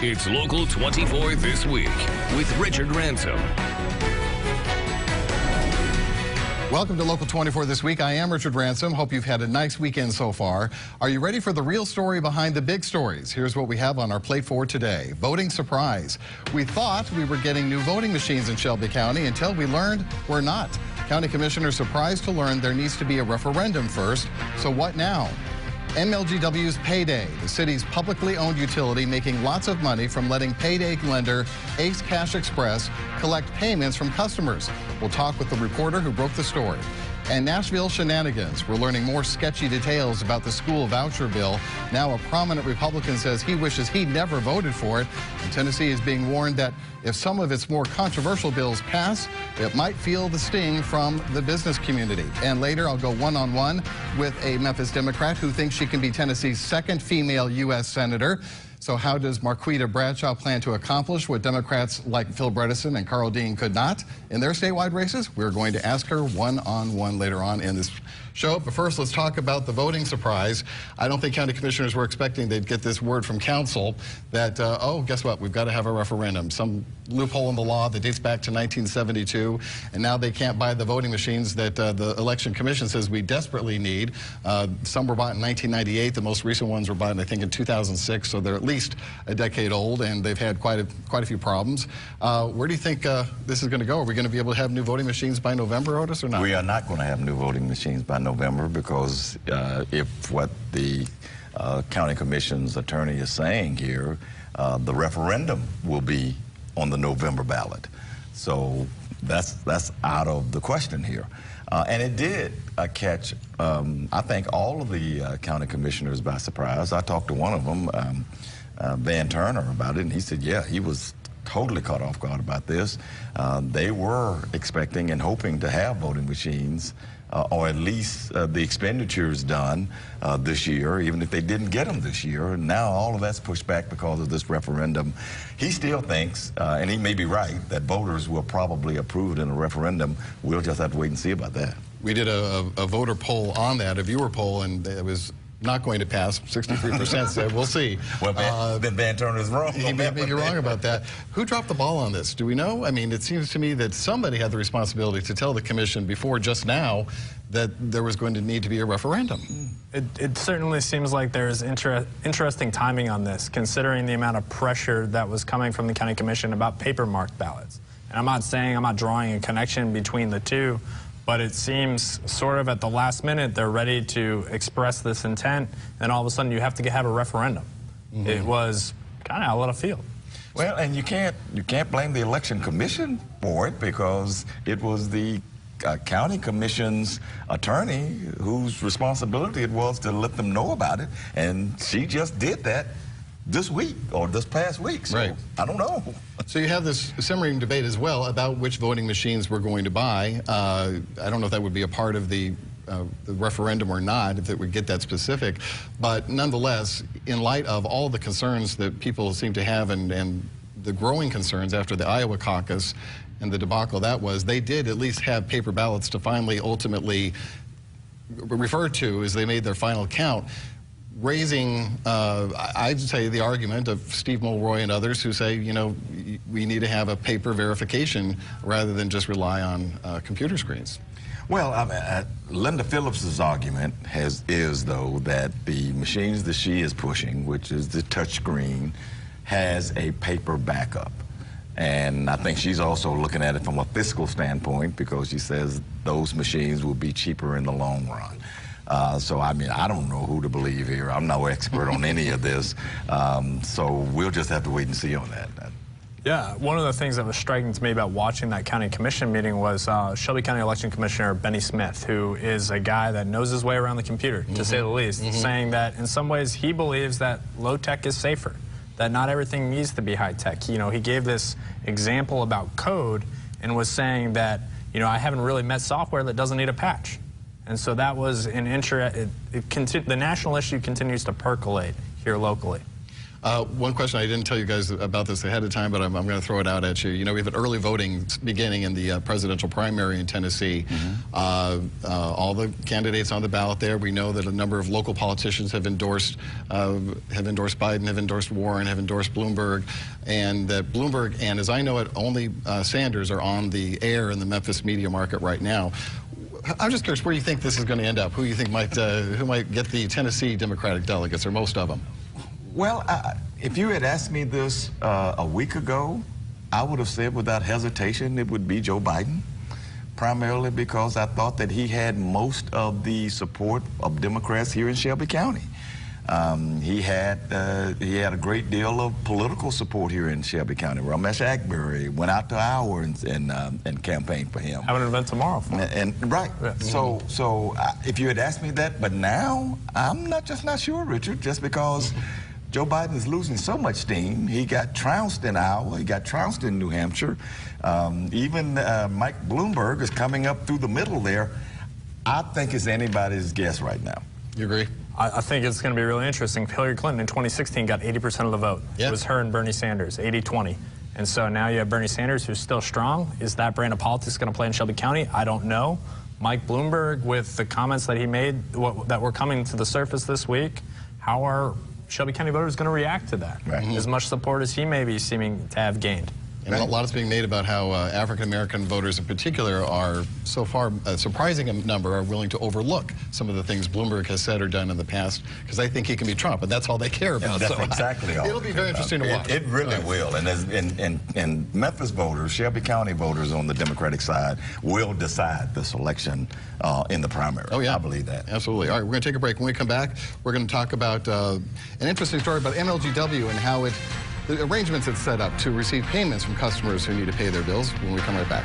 It's Local 24 This Week with Richard Ransom. Welcome to Local 24 This Week. I am Richard Ransom. Hope you've had a nice weekend so far. Are you ready for the real story behind the big stories? Here's what we have on our plate for today. Voting surprise. We thought we were getting new voting machines in Shelby County until we learned we're not. County commissioners surprised to learn there needs to be a referendum first. So what now? MLGW's Payday, the city's publicly owned utility making lots of money from letting payday lender Ace Cash Express collect payments from customers. We'll talk with the reporter who broke the story. And Nashville shenanigans. We're learning more sketchy details about the school voucher bill. Now a prominent Republican says he wishes he never voted for it. And Tennessee is being warned that if some of its more controversial bills pass, it might feel the sting from the business community. And later I'll go one-on-one with a Memphis Democrat who thinks she can be Tennessee's second female U.S. senator. So how does Marquita Bradshaw plan to accomplish what Democrats like Phil Bredesen and Carl Dean could not in their statewide races? We're going to ask her one-on-one later on in this show. But first, let's talk about the voting surprise. I don't think county commissioners were expecting they'd get this word from council that, oh, guess what? We've got to have a referendum. Some loophole in the law that dates back to 1972, and now they can't buy the voting machines that the Election Commission says we desperately need. Some were bought in 1998. The most recent ones were bought, I think, in 2006, so they're at least a decade old, and they've had quite a few problems. Where do you think this is going to go? Are we going to be able to have new voting machines by November, Otis, or not? We are not going to have new voting machines by November because if what the county commission's attorney is saying here, the referendum will be on the November ballot. So that's out of the question here. And it did catch, I think, all of the county commissioners by surprise. I talked to one of them, Van Turner, about it, and he said, yeah, he was totally caught off guard about this. They were expecting and hoping to have voting machines, or at least the expenditures done this year, even if they didn't get them this year. And now all of that's pushed back because of this referendum. He still thinks, and he may be right, that voters will probably approve it in a referendum. We'll just have to wait and see about that. We did a voter poll on that, a viewer poll, and it was not going to pass. 63% said, we'll see. Well, then Van Turner's wrong. He may be wrong about that. Who dropped the ball on this? Do we know? I mean, it seems to me that somebody had the responsibility to tell the commission before just now that there was going to need to be a referendum. It certainly seems like there's interesting timing on this, considering the amount of pressure that was coming from the county commission about paper-marked ballots. And I'm not drawing a connection between the two, but it seems sort of at the last minute they're ready to express this intent, and all of a sudden you have to have a referendum. It was kind of out of left field. Well, and you can't blame the Election Commission for it because it was the county commission's attorney whose responsibility it was to let them know about it, and she just did that this week or this past week. So right. I don't know. So you have this simmering debate as well about which voting machines we're going to buy. I don't know if that would be a part of the referendum or not, if it would get that specific. But nonetheless, in light of all the concerns that people seem to have and the growing concerns after the Iowa caucus and the debacle that was, they did at least have paper ballots to finally ultimately refer to as they made their final count, raising, I'd say, the argument of Steve Mulroy and others who say, you know, we need to have a paper verification rather than just rely on computer screens. Well, Linda Phillips's argument is, though, that the machines that she is pushing, which is the touchscreen, has a paper backup. And I think she's also looking at it from a fiscal standpoint because she says those machines will be cheaper in the long run. So, I mean, I don't know who to believe here. I'm no expert on any of this. So we'll just have to wait and see on that. Yeah, one of the things that was striking to me about watching that county commission meeting was Shelby County Election Commissioner Benny Smith, who is a guy that knows his way around the computer, to say the least, saying that in some ways he believes that low-tech is safer, that not everything needs to be high-tech. You know, he gave this example about code and was saying that, you know, I haven't really met software that doesn't need a patch. And so that was an the national issue continues to percolate here locally. One question, I didn't tell you guys about this ahead of time, but I'm going to throw it out at you. You know, we have an early voting beginning in the presidential primary in Tennessee. All the candidates on the ballot there, we know that a number of local politicians have endorsed Biden, have endorsed Warren, have endorsed Bloomberg, and that Bloomberg, and as I know it, only Sanders are on the air in the Memphis media market right now. I'm just curious where you think this is going to end up. Who you think might who might get the Tennessee Democratic delegates, or most of them? Well, if you had asked me this a week ago, I would have said without hesitation it would be Joe Biden, primarily because I thought that he had most of the support of Democrats here in Shelby County. He had a great deal of political support here in Shelby County. Ramesh Agbury went out to Iowa and campaigned for him. Having an event tomorrow for him. Right. Yeah. So if you had asked me that, but now I'm just not sure, Richard, just because Joe Biden is losing so much steam. He got trounced in Iowa. He got trounced in New Hampshire. Even Mike Bloomberg is coming up through the middle there. I think it's anybody's guess right now. You agree? I think it's going to be really interesting. Hillary Clinton in 2016 got 80% of the vote. Yep. It was her and Bernie Sanders, 80-20. And so now you have Bernie Sanders, who's still strong. Is that brand of politics going to play in Shelby County? I don't know. Mike Bloomberg, with the comments that he made that were coming to the surface this week, how are Shelby County voters going to react to that? Right. As much support as he may be seeming to have gained. And a lot is being made about how African-American voters in particular are, so far, a surprising number are willing to overlook some of the things Bloomberg has said or done in the past, because they think he can be Trump, and that's all they care about. Yeah, that's so exactly all. It'll be very interesting to watch. It really will. And Memphis voters, Shelby County voters on the Democratic side will decide this election in the primary. Oh, yeah. I believe that. Absolutely. All right, we're going to take a break. When we come back, we're going to talk about an interesting story about MLGW and how the arrangements it's set up to receive payments from customers who need to pay their bills when we come right back.